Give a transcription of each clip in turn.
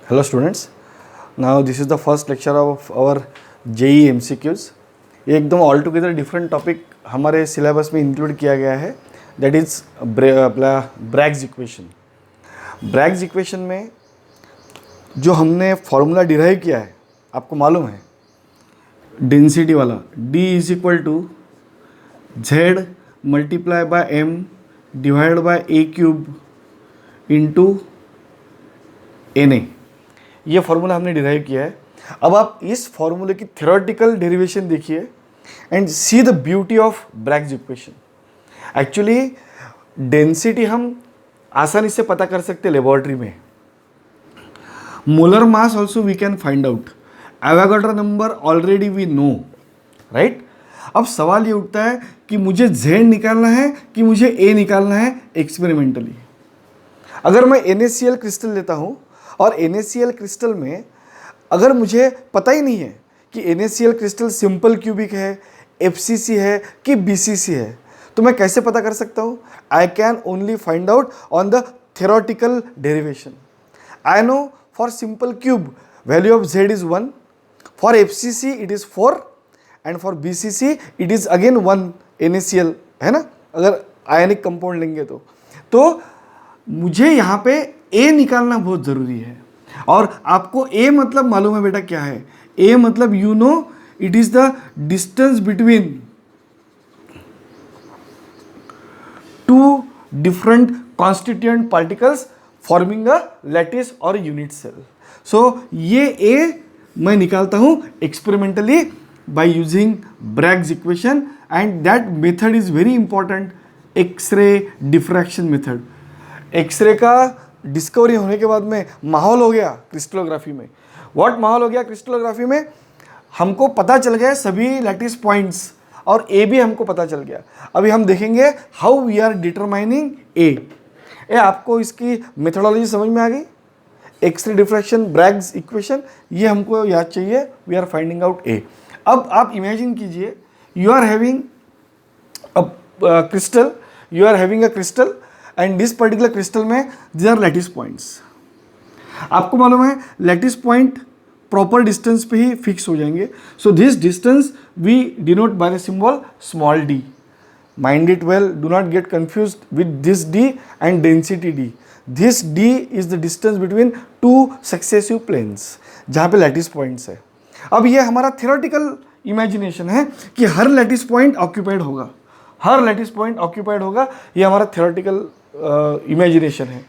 Hello students, now this is the first lecture of our JEE MCQs. ये एकदम all together different topic हमारे syllabus में include किया गया है, that is Bragg's equation. Bragg's equation में जो हमने फॉर्मूला डिराइव किया है आपको मालूम है, डेंसिटी वाला D is equal to Z multiply by M divide by A cube into Na. ये फार्मूला हमने डिराइव किया है. अब आप इस फार्मूले की थ्योरेटिकल डेरिवेशन देखिए and see the beauty of Bragg's equation. Actually density हम आसानी से पता कर सकते लेबोरेटरी में. Molar mass also we can find out. Avogadro number already we know, right. अब सवाल ये उठता है कि मुझे Z निकालना है कि मुझे A निकालना है एक्सपेरिमेंटली. अगर मैं NaCl क्रिस्टल लेता हूँ और NaCl क्रिस्टल में अगर मुझे पता ही नहीं है कि NaCl क्रिस्टल सिंपल क्यूबिक है, FCC है कि BCC है, तो मैं कैसे पता कर सकता हूँ? I can only find out on the theoretical derivation. I know for simple cube value of Z is 1, for FCC it is 4 and for BCC it is again 1 NaCl, है ना, अगर आयनिक कंपाउंड लेंगे तो मुझे यहाँ पे A निकालना बहुत ज़रूरी है. और आपको A मतलब मालूम है बेटा क्या है? A मतलब you know it is the distance between two different constituent particles forming a lattice और यूनिट सेल. सो ये A मैं निकालता हूँ experimentally by using Bragg's equation and that method is very important, x-ray diffraction method. X-ray का discovery होने के बाद में माहौल हो गया क्रिस्टलोग्राफी में. व्हाट माहौल हो गया क्रिस्टलोग्राफी में? हमको पता चल गया सभी लैटिस पॉइंट्स और ए भी हमको पता चल गया. अभी हम देखेंगे हाउ वी आर डिटरमाइनिंग ए. आपको इसकी मेथोडोलॉजी समझ में आ गई? एक्सरे डिफ्रैक्शन ब्रैग्स इक्वेशन ये हमको याद चाहिए. We are finding out A. अब आप इमेजिन कीजिए you are having a crystal, you are having a crystal and this particular crystal में दीज आर लैटिस पॉइंट्स. आपको मालूम है लैटिस पॉइंट प्रॉपर डिस्टेंस पे ही फिक्स हो जाएंगे. So this distance we denote by the symbol small d. Mind it well, do not get confused with this d and density d. This d is the distance between two successive planes जहाँ पे lattice points है. अब ये हमारा theoretical imagination है कि हर lattice point occupied होगा, हर lattice point occupied होगा. ये हमारा थियोरेटिकल इमेजिनेशन है.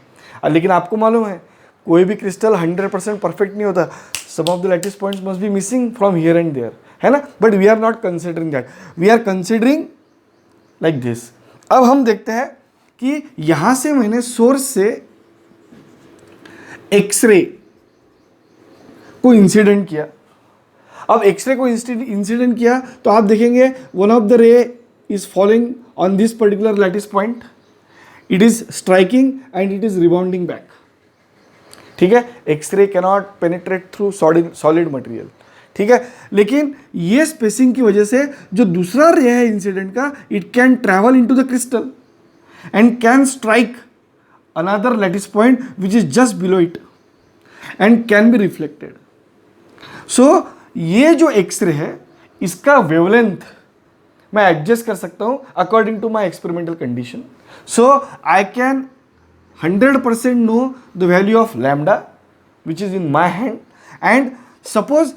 लेकिन आपको मालूम है कोई भी क्रिस्टल 100% परफेक्ट नहीं होता. Some of the lattice points must be missing from here and there, है ना. But we are not considering that, we are considering like this. अब हम देखते हैं कि यहां से मैंने सोर्स से एक्सरे को इंसिडेंट किया. अब एक्सरे को इंसिडेंट किया तो आप देखेंगे one of the ray is falling on this particular lattice point, it is striking and it is rebounding back. ठीक है, x-ray cannot penetrate through solid material. ठीक है, लेकिन ये स्पेसिंग की वजह से जो दूसरा रे है इंसिडेंट का, it can travel into the crystal and can strike another lattice point which is just below it and can be reflected. So ये जो एक्सरे है इसका वेवलेंथ मैं एडजस्ट कर सकता हूं according to my experimental condition. So I can 100% know the value of lambda which is in my hand. And suppose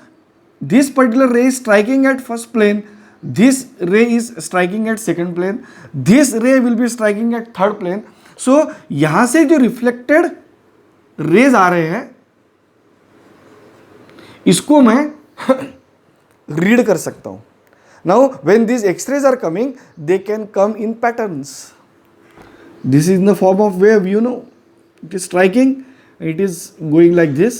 this particular ray is striking at first plane, this ray is striking at second plane, this ray will be striking at third plane. So यहां से जो reflected raise आ रहे हैं इसको मैं read कर सकता हूं. Now when these x-rays are coming, they can come in patterns. This is in the form of wave, you know, it is striking, it is going like this.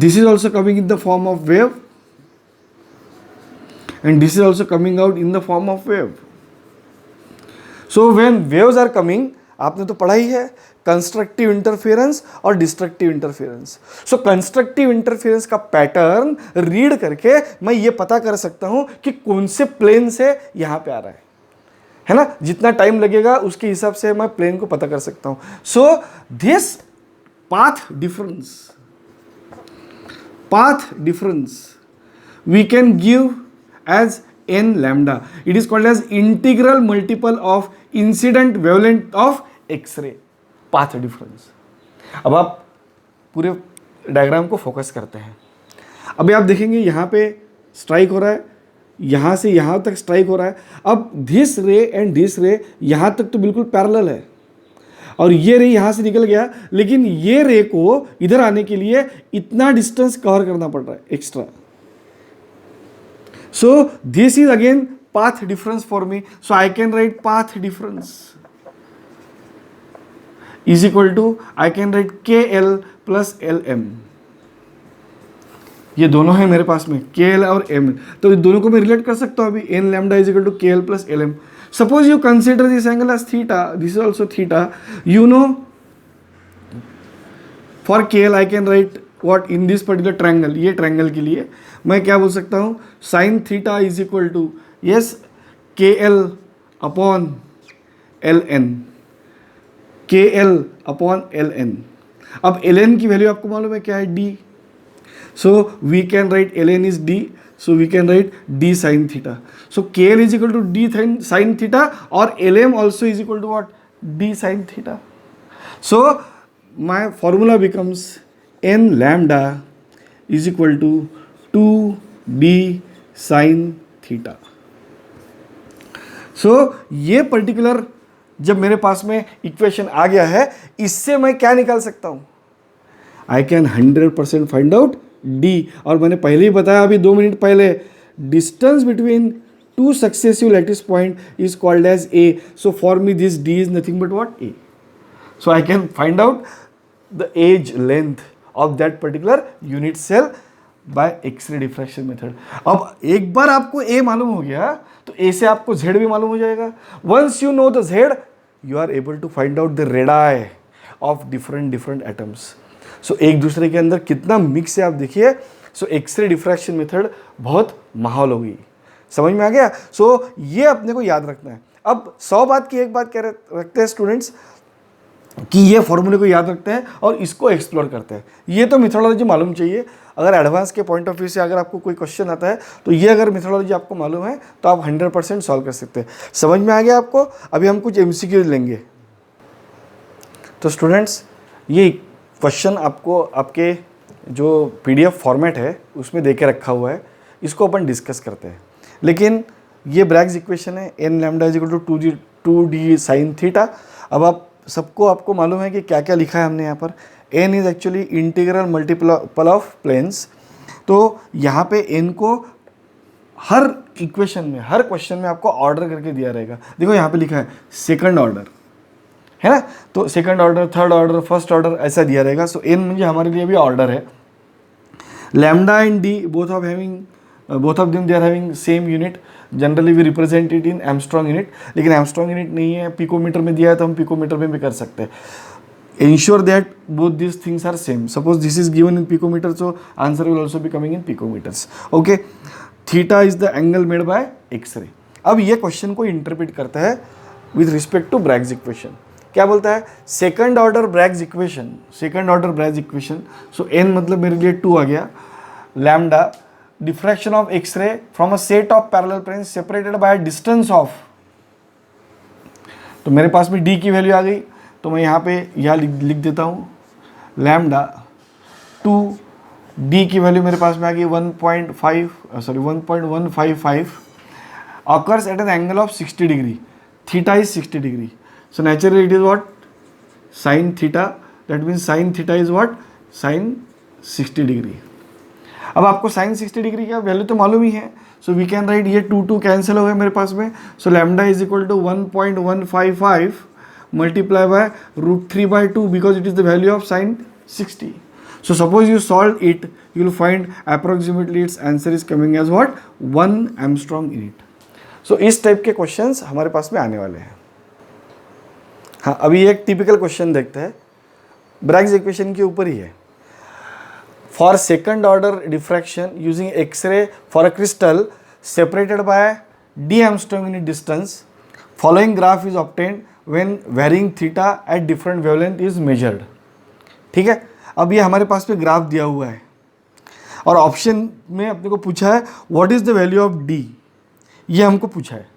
This is also coming in the form of wave and this is also coming out in the form of wave. So when waves are coming, आपने तो पढ़ा ही है constructive interference और destructive interference. सो constructive interference का pattern read करके मैं ये पता कर सकता हूं कि कौन से प्लेन से यहां पे आ रहा है ना. जितना टाइम लगेगा उसके हिसाब से मैं प्लेन को पता कर सकता हूं. So this path difference we can give as n lambda. It is called as integral multiple of incident wavelength of X-ray path difference. अब आप पूरे डायग्राम को फोकस करते हैं. अभी आप देखेंगे यहाँ पे स्ट्राइक हो रहा है, यहाँ से यहाँ तक स्ट्राइक हो रहा है. अब दिस रे एंड दिस रे यहाँ तक तो बिल्कुल पैरेलल है और ये रे यहाँ से निकल गया, लेकिन ये रे को इधर आने के लिए इतना डिस्टेंस कवर करना पड़ रहा है extra. So this is again path difference for me. So I can write path difference is equal to, I can write KL plus LM. ये दोनों है मेरे पास में KL और M, तो दोनों को मैं रिलेट कर सकता हूँ अभी. n lambda is equal to KL plus LM. Suppose you consider this angle as theta, this is also theta. You know, for KL I can write what in this particular triangle. ये triangle के लिए मैं क्या बोल सकता हूँ, sine theta is equal to yes KL upon LN, KL upon LN. अब LN की वैल्यू आपको मालूम है क्या है, D. So we can write LN is D, so we can write D sin theta. So KL is equal to D sin theta or LM also is equal to what, D sin theta. So my formula becomes n lambda is equal to 2D sin theta. So ये particular जब मेरे पास में equation आ गया है, इससे मैं क्या निकाल सकता हूँ, आई कैन 100% फाइंड आउट D. और मैंने पहले ही बताया अभी 2 मिनट पहले, distance between two successive lattice point is called as A. So for me this D is nothing but what, A. So I can find out the edge length of that particular unit cell by x-ray diffraction method. अब एक बार आपको A मालूम हो गया तो A से आपको Z भी मालूम हो जाएगा. Once you know the Z, you are able to find out the radii of different atoms. So एक दूसरे के अंदर कितना मिक्स है आप देखिए. सो एक्सरे डिफ्रैक्शन मेथड बहुत माहौल हो गई, समझ में आ गया. सो ये अपने को याद रखना है. अब 100 बात की एक बात कह रखते हैं स्टूडेंट्स कि ये फॉर्मूले को याद रखते हैं और इसको एक्सप्लोर करते हैं. ये तो मेथोडोलॉजी मालूम चाहिए. अगर एडवांस के पॉइंट ऑफ व्यू से अगर आपको कोई क्वेश्चन आता है तो ये अगर मेथोडोलॉजी आपको मालूम है तो आप 100% सॉल्व कर सकते हैं. समझ में आ गया आपको. अभी हम कुछ MCQ लेंगे. तो स्टूडेंट्स ये क्वेश्चन आपको आपके जो PDF फॉर्मेट है उसमें दे के रखा हुआ है, इसको अपन डिस्कस करते हैं. लेकिन ये ब्रैग्स इक्वेशन है, n lambda is equal to 2D sine theta. अब आप सबको आपको मालूम है कि क्या क्या लिखा है हमने यहाँ पर. n is actually integral multiple of planes. तो यहाँ पे n को हर इक्वेशन में, हर क्वेश्चन में आपको ऑर्डर करके दिया रहेगा. देखो यहाँ पे लिखा है सेकंड ऑर्डर, है ना. तो second order, third order, first order ऐसा दिया रहेगा. सो n मुझे हमारे लिए भी ऑर्डर है. Lambda and D both of them they are having same unit. Generally we represent it in angstrom unit, लेकिन एमस्ट्रॉन्ग यूनिट नहीं है, पिकोमीटर में दिया है तो हम पिकोमीटर में भी कर सकते हैं. Ensure that both this things are same. Suppose this is given in picometer, so answer will also be coming in picometers. Okay, theta is the angle made by X ray. अब ये क्वेश्चन को interpret करता है with respect to Bragg's equation. क्या बोलता है, second order Bragg's equation, second order Bragg's equation. So n मतलब मेरे लिए 2 आ गया. Lambda diffraction of X ray from a set of parallel planes separated by distance of. तो मेरे पास में D की वैल्यू आ गई, तो मैं यहाँ पे लिख देता हूँ लैम्डा 2D की वैल्यू मेरे पास में आ गई 1.155 occurs at an angle of 60 degree. Theta is 60 degree. So naturally it is what, sin theta. That means sin theta is what, sin 60 degree. अब आपको sin 60 डिग्री का वैल्यू तो मालूम ही है. सो वी कैन राइट, ये 2 कैंसिल हो गए मेरे पास में. So lambda is equal to 1.155 multiply by √3/2 because it is the value of sin 60. So suppose you solve it, you will find approximately its answer is coming as what, 1 Armstrong unit. So इस type के questions हमारे पास में आने वाले हैं. हाँ, अभी एक टिपिकल क्वेश्चन देखते हैं, ब्रैग्स इक्वेशन के ऊपर ही है. For second order diffraction using x-ray for a crystal separated by D Armstrong unit distance, following graph is obtained when varying theta at different wavelength is measured. ठीक है। अब ये हमारे पास पे ग्राफ दिया हुआ है और ऑप्शन में अपने को पूछा है what is the value of D, ये हमको पूछा है।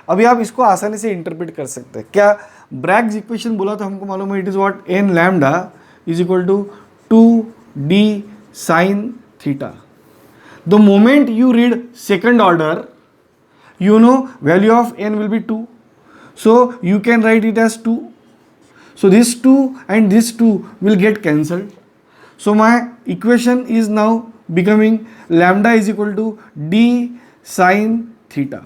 अभी आप इसको आसानी से इंटरप्रेट कर सकते हैं। क्या ब्रैग्स इक्वेशन बोला तो हमको मालूम है it is what n lambda is equal to 2d sin theta. The moment you read second order, you know value of n will be 2. So you can write it as 2. So this 2 and this 2 will get cancelled. So my equation is now becoming lambda is equal to d sin theta.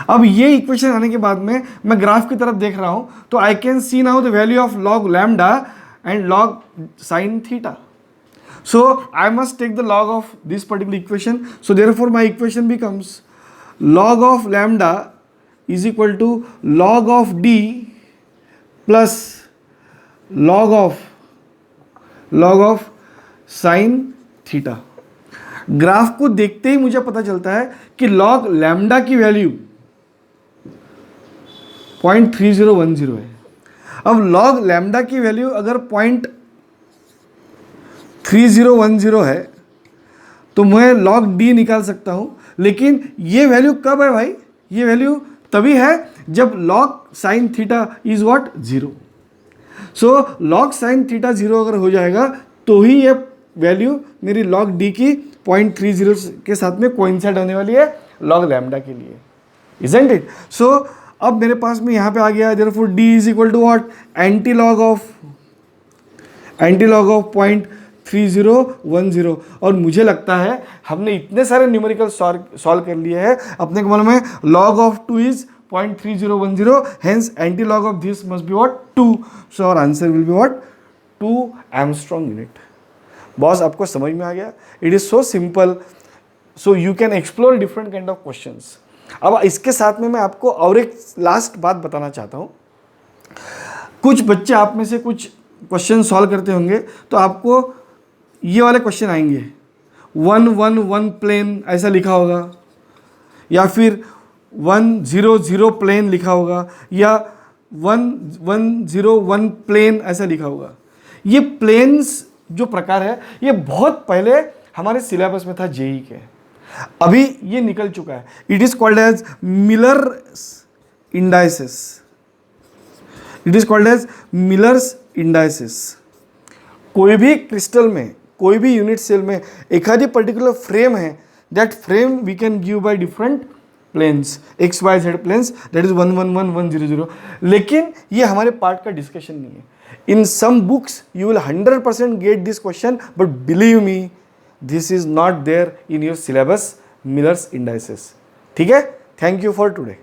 अब ये equation आने के बाद में मैं graph की तरफ देख रहा हूं तो I can see now the value of log lambda and log sin theta. So I must take the log of this particular equation. So therefore my equation becomes log of lambda is equal to log of d plus log of sin theta. Graph को देखते ही मुझे पता चलता है कि log lambda की value 0.3010 है। अब log lambda की वैल्यू अगर 0.3010 है तो मैं log d निकाल सकता हूं, लेकिन ये वैल्यू कब है भाई? ये वैल्यू तभी है जब log sin theta is what 0। So log sin theta 0 अगर हो जाएगा तो ही ये वैल्यू मेरी log d की 0.30 के साथ में कोइंसाइड होने वाली है log lambda के लिए, isn't it? सो अब मेरे पास में यहाँ पे आ गया therefore d is equal to what? Anti log of 0.3010। और मुझे लगता है हमने इतने सारे न्यूमेरिकल सॉल्व कर लिए हैं, अपने को मालूम है log of 2 is 0.3010, hence anti log of this must be what? 2. So our answer will be what? 2 Armstrong unit. Boss आपको समझ में आ गया? It is so simple, so you can explore different kind of questions. अब इसके साथ में मैं आपको और एक लास्ट बात बताना चाहता हूँ। कुछ बच्चे आप में से कुछ क्वेश्चन सॉल्व करते होंगे तो आपको ये वाले क्वेश्चन आएंगे, 111 प्लेन ऐसा लिखा होगा, या फिर 100 प्लेन लिखा होगा, या 1101 प्लेन ऐसा लिखा होगा। ये प्लेन्स जो प्रकार है ये बहुत पहले हमारे सिलेबस में था जेई के, अभी ये निकल चुका है। It is called as Miller's indices. It is called as Miller's indices. कोई भी क्रिस्टल में, कोई भी यूनिट सेल में एक आधी पर्टिकुलर फ्रेम है, that frame we can give by different planes, X Y Z planes, that is 111 100। लेकिन ये हमारे पार्ट का डिस्कशन नहीं है। In some books you will 100% get this question, but believe me this is not there in your syllabus, Miller's indices. ठीक है? Thank you for today.